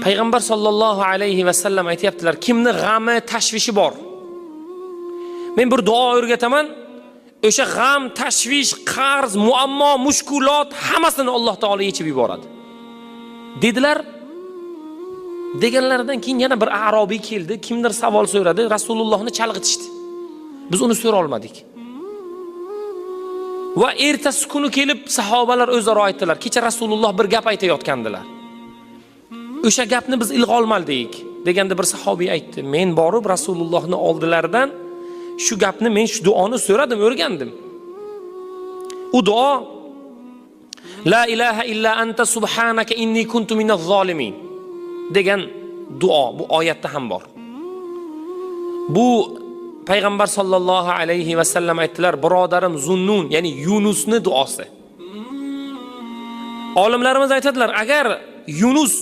Payg'ambar sollallohu alayhi va sallam aytibdilar, kimni g'ami, tashvishi bor. Men bir duo o'rgataman. O'sha g'am, tashvish, qarz, muammo, mushkulot hammasini Alloh taolo yechib yuboradi. Dedilar. Deganlaridan keyin yana bir arobiy keldi, kimdir savol so'radi, Rasulullohni chalg'itishdi. Biz uni so'ra olmadik. Va ertasi kuni kelib sahobalar o'zaro aytdilar, kecha Rasululloh bir gap aytayotgandilar. O'sha gapni biz ilg'a olmadik, deganda bir sahobiy aytdi, men borib Rasulullohni oldilaridan shu gapni, men shu duoni so'radim, o'rgandim. U duo La ilaha illa anta subhanaka inni kuntu minaz zolimin degan duo bu oyatda ham bor. Bu Payg'ambar sollallohu alayhi va sallam aytdilar, birodarim Zunnun, ya'ni Yunusni duosi. Olimlarimiz aytadilar, agar Yunus